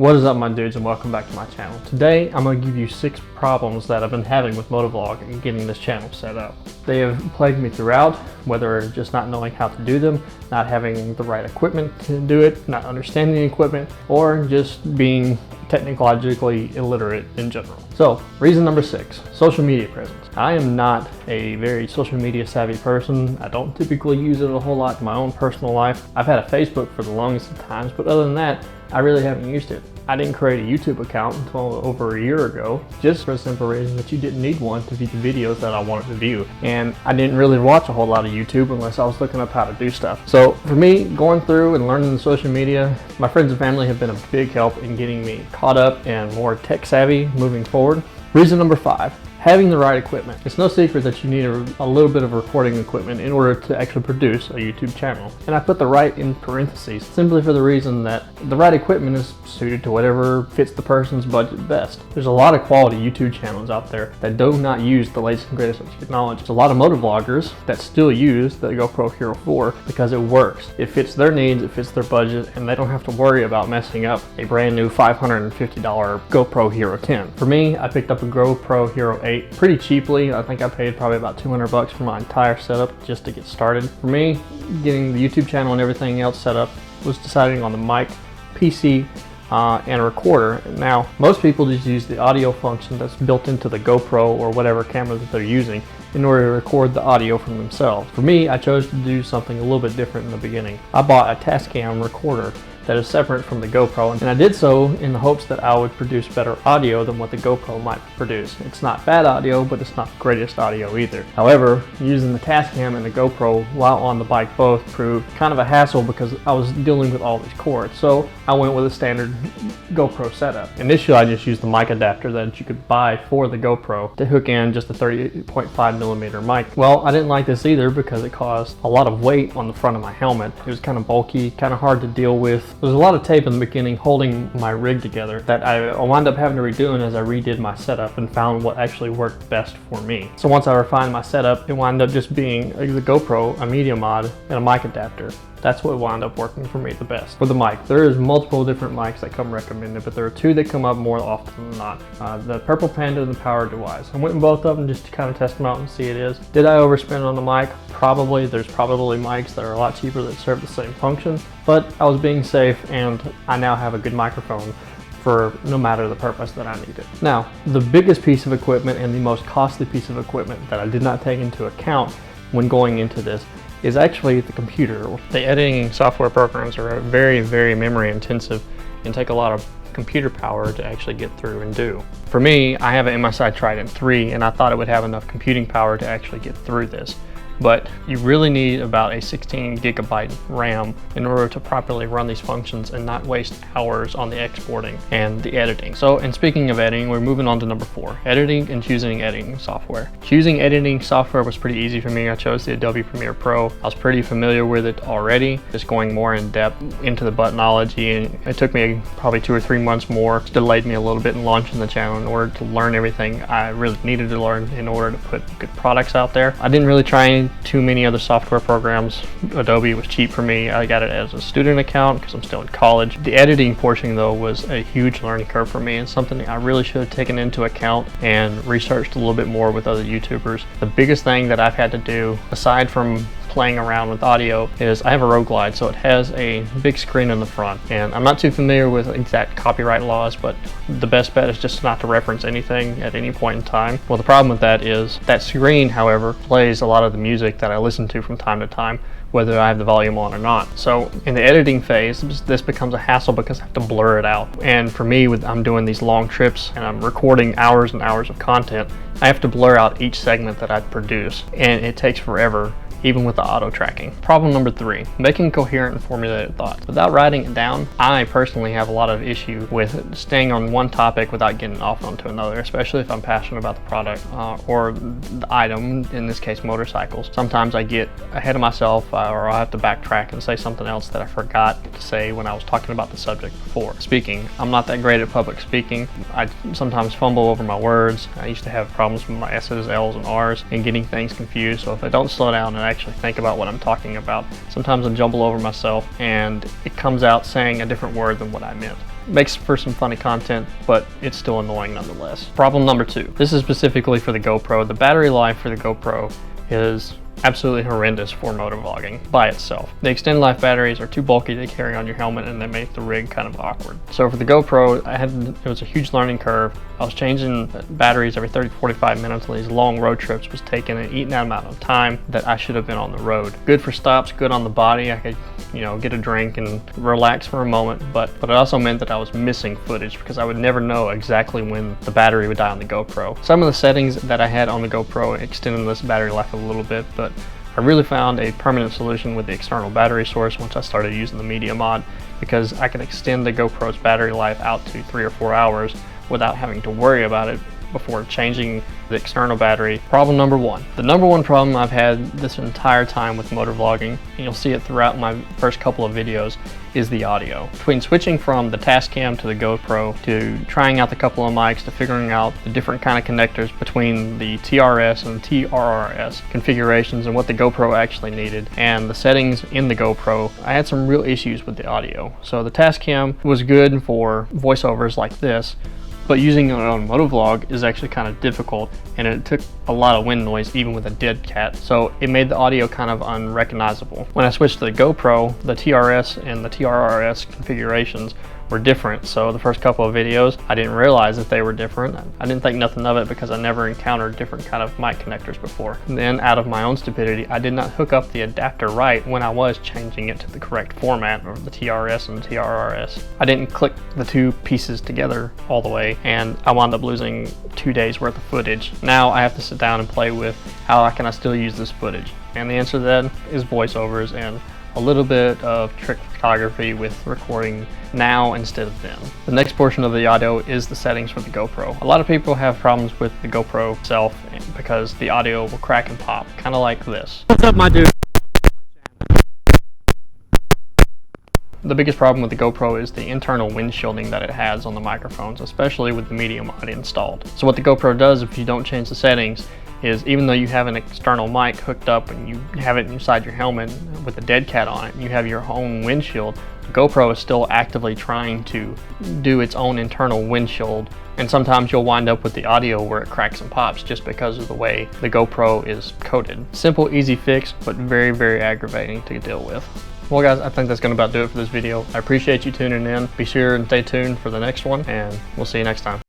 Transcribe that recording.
What is up, my dudes, and welcome back to my channel. Today I'm going to give you 6 problems that I've been having with Moto-vlogging and getting this channel set up. They have plagued me throughout, whether just not knowing how to do them, not having the right equipment to do it, not understanding the equipment, or just being technologically illiterate in general. So, reason number 6, social media presence. I am not a very social media savvy person. I don't typically use it a whole lot in my own personal life. I've had a Facebook for the longest of times, but other than that, I really haven't used it. I didn't create a YouTube account until over a year ago, just for the simple reason that you didn't need one to view the videos that I wanted to view. And I didn't really watch a whole lot of YouTube unless I was looking up how to do stuff. So for me, going through and learning the social media, my friends and family have been a big help in getting me caught up and more tech savvy moving forward. Reason number 5. Having the right equipment. It's no secret that you need a little bit of recording equipment in order to actually produce a YouTube channel. And I put the right in parentheses simply for the reason that the right equipment is suited to whatever fits the person's budget best. There's a lot of quality YouTube channels out there that do not use the latest and greatest of technology. There's a lot of motovloggers that still use the GoPro Hero 4 because it works. It fits their needs, it fits their budget, and they don't have to worry about messing up a brand new $550 GoPro Hero 10. For me, I picked up a GoPro Hero 8 pretty cheaply. I think I paid probably about $200 for my entire setup just to get started. For me, getting the YouTube channel and everything else set up was deciding on the mic, PC, and a recorder. Now, most people just use the audio function that's built into the GoPro or whatever camera that they're using in order to record the audio from themselves. For me, I chose to do something a little bit different in the beginning. I bought a Tascam recorder that is separate from the GoPro, and I did so in the hopes that I would produce better audio than what the GoPro might produce. It's not bad audio, but it's not the greatest audio either. However, using the Tascam and the GoPro while on the bike both proved kind of a hassle because I was dealing with all these cords. So I went with a standard GoPro setup. Initially, I just used the mic adapter that you could buy for the GoPro to hook in just a 38.5mm mic. Well, I didn't like this either because it caused a lot of weight on the front of my helmet. It was kind of bulky, kind of hard to deal with. There was a lot of tape in the beginning holding my rig together that I wound up having to redo as I redid my setup and found what actually worked best for me. So once I refined my setup, it wound up just being the GoPro, a media mod, and a mic adapter. That's what wound up working for me the best. For the mic, there's multiple different mics that come recommended, but there are 2 that come up more often than not. The Purple Panda and the Power Device. I went in both of them just to kind of test them out and see it is. Did I overspend on the mic? Probably. There's probably mics that are a lot cheaper that serve the same function, but I was being safe and I now have a good microphone for no matter the purpose that I need it. Now, the biggest piece of equipment and the most costly piece of equipment that I did not take into account when going into this is actually the computer. The editing software programs are very, very memory intensive and take a lot of computer power to actually get through and do. For me, I have an MSI Trident 3 and I thought it would have enough computing power to actually get through this. But you really need about a 16 gigabyte RAM in order to properly run these functions and not waste hours on the exporting and the editing. So, and speaking of editing, we're moving on to number 4, editing and choosing editing software. Choosing editing software was pretty easy for me. I chose the Adobe Premiere Pro. I was pretty familiar with it already, just going more in depth into the buttonology, and it took me probably 2 or 3 months more. It delayed me a little bit in launching the channel in order to learn everything I really needed to learn in order to put good products out there. I didn't really try too many other software programs. Adobe was cheap for me. I got it as a student account because I'm still in college. The editing portion though was a huge learning curve for me and something I really should have taken into account and researched a little bit more with other YouTubers. The biggest thing that I've had to do, aside from playing around with audio, is I have a Road Glide, so it has a big screen in the front, and I'm not too familiar with exact copyright laws, but the best bet is just not to reference anything at any point in time. Well, the problem with that is that screen, however, plays a lot of the music that I listen to from time to time, whether I have the volume on or not. So in the editing phase, this becomes a hassle because I have to blur it out. And for me, I'm doing these long trips and I'm recording hours and hours of content, I have to blur out each segment that I produce, and it takes forever, even with the auto tracking. Problem number 3, making coherent and formulated thoughts. Without writing it down, I personally have a lot of issue with staying on one topic without getting off onto another, especially if I'm passionate about the product or the item, in this case motorcycles. Sometimes I get ahead of myself or I'll have to backtrack and say something else that I forgot to say when I was talking about the subject before. Speaking, I'm not that great at public speaking. I sometimes fumble over my words. I used to have problems with my S's, L's, and R's and getting things confused, so if I don't slow down and actually think about what I'm talking about, sometimes I jumble over myself and it comes out saying a different word than what I meant. Makes for some funny content, but it's still annoying nonetheless. Problem number 2. This is specifically for the GoPro. The battery life for the GoPro is absolutely horrendous for motovlogging by itself. The extended life batteries are too bulky to carry on your helmet, and they make the rig kind of awkward. So for the GoPro, it was a huge learning curve. I was changing batteries every 30-45 minutes on these long road trips, was taking and eating that amount of time that I should have been on the road. Good for stops, good on the body. I could, get a drink and relax for a moment, but it also meant that I was missing footage because I would never know exactly when the battery would die on the GoPro. Some of the settings that I had on the GoPro extended this battery life a little bit, but I really found a permanent solution with the external battery source once I started using the media mod, because I could extend the GoPro's battery life out to 3 or 4 hours without having to worry about it before changing the external battery. Problem number 1. The number 1 problem I've had this entire time with motovlogging, and you'll see it throughout my first couple of videos, is the audio. Between switching from the Tascam to the GoPro, to trying out the couple of mics, to figuring out the different kind of connectors between the TRS and the TRRS configurations and what the GoPro actually needed, and the settings in the GoPro, I had some real issues with the audio. So the Tascam was good for voiceovers like this, but using it on motovlog is actually kind of difficult, and it took a lot of wind noise even with a dead cat, so it made the audio kind of unrecognizable. When I switched to the GoPro, the TRS and the TRRS configurations were different, so the first couple of videos I didn't realize that they were different. I didn't think nothing of it because I never encountered different kind of mic connectors before. And then, out of my own stupidity, I did not hook up the adapter right when I was changing it to the correct format of the TRS and the TRRS. I didn't click the two pieces together all the way, and I wound up losing 2 days worth of footage. Now I have to sit down and play with how can I still use this footage, and the answer to that is voiceovers and a little bit of trick photography with recording now instead of then. The next portion of the audio is the settings for the GoPro. A lot of people have problems with the GoPro itself because the audio will crack and pop, kind of like this. What's up, my dude? The biggest problem with the GoPro is the internal wind shielding that it has on the microphones, especially with the media mod installed. So what the GoPro does if you don't change the settings is, even though you have an external mic hooked up and you have it inside your helmet with a dead cat on it, and you have your own windshield, the GoPro is still actively trying to do its own internal windshield, and sometimes you'll wind up with the audio where it cracks and pops just because of the way the GoPro is coded. Simple, easy fix, but very, very aggravating to deal with. Well guys, I think that's going to about do it for this video. I appreciate you tuning in. Be sure and stay tuned for the next one, and we'll see you next time.